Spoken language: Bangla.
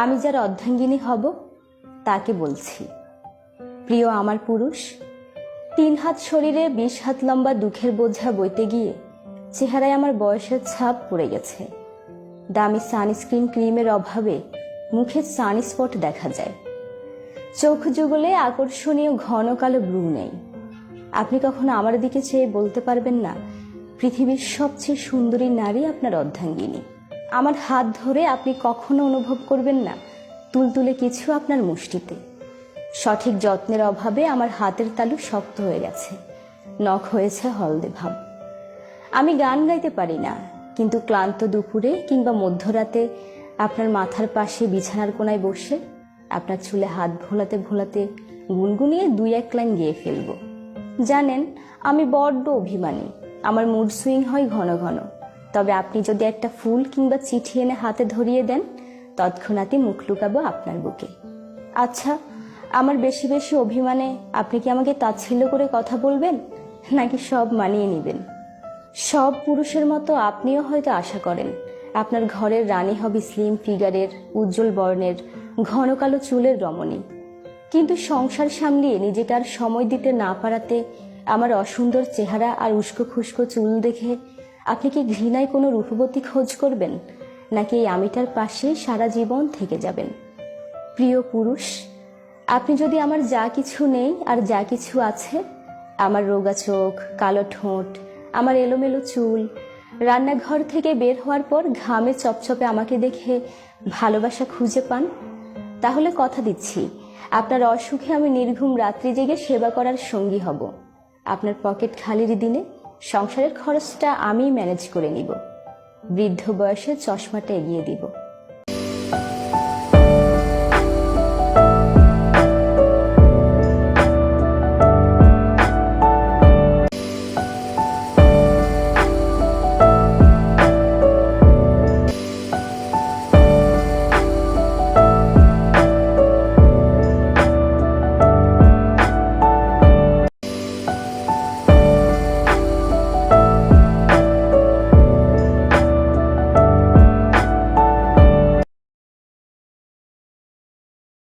আমি যার অর্ধাঙ্গিনী হব তাকে বলছি, প্রিয় আমার পুরুষ। 3 হাত শরীরে 20 হাত লম্বা দুঃখের বোঝা বইতে গিয়ে চেহারায় আমার বয়সের ছাপ পড়ে গেছে। দামি সানস্ক্রিন ক্রিমের অভাবে মুখে সানস্পট দেখা যায়। চোখ যুগলে আকর্ষণীয় ঘন কালো ব্রু নেই। আপনি কখনো আমার দিকে চেয়ে বলতে পারবেন না, পৃথিবীর সবচেয়ে সুন্দরী নারী আপনার অর্ধাঙ্গিনী। আমার হাত ধরে আপনি কখনো অনুভব করবেন না তুলতুলে কিছু আপনার মুষ্টিতে। সঠিক যত্নের অভাবে আমার হাতের তালু শক্ত হয়ে গেছে, নখ হয়েছে হলদে ভাব। আমি গান গাইতে পারি না, কিন্তু ক্লান্ত দুপুরে কিংবা মধ্যরাতে আপনার মাথার পাশে বিছানার কোনায় বসে আপনার চুলে হাত ভোলাতে ভোলাতে গুনগুনিয়ে 2-1 লাইন গেয়ে ফেলব। জানেন, আমি বড্ড অভিমানী, আমার মুড সুইং হয় ঘন ঘন। তবে আপনি যদি একটা ফুল কিংবা চিঠি এনে হাতে ধরিয়ে দেন, তৎক্ষণাৎই মুখ লুকাবো আপনার বুকে। আচ্ছা, আমার বেশি বেশি অভিমানে আপনি কি আমাকে তাচ্ছিল্য করে কথা বলবেন, নাকি সব মানিয়ে নেবেন? সব পুরুষের মতো আপনিও হয়তো আশা করেন আপনার ঘরের রানী হবে স্লিম ফিগারের, উজ্জ্বল বর্ণের, ঘন কালো চুলের রমণী। কিন্তু সংসার সামলিয়ে নিজেকে আর সময় দিতে না পারাতে আমার অসুন্দর চেহারা আর উস্কো খুস্কো চুল দেখে আপনি কি ঘৃণায় কোনো রূপবতী খোঁজ করবেন, নাকি এই আমিটার পাশে সারা জীবন থেকে যাবেন? প্রিয় পুরুষ, আপনি যদি আমার যা কিছু নেই আর যা কিছু আছে, আমার রোগা চোখ, কালো ঠোঁট, আমার এলোমেলো চুল, রান্নাঘর থেকে বের হওয়ার পর ঘামে চপচপে আমাকে দেখে ভালোবাসা খুঁজে পান, তাহলে কথা দিচ্ছি আপনার অসুখে আমি নির্ঘুম রাত্রি জেগে সেবা করার সঙ্গী হব। আপনার পকেট খালির দিনে সংসারের খরচটা আমি ম্যানেজ করে নিব। বৃদ্ধ বয়সে চশমাটা এগিয়ে দিব।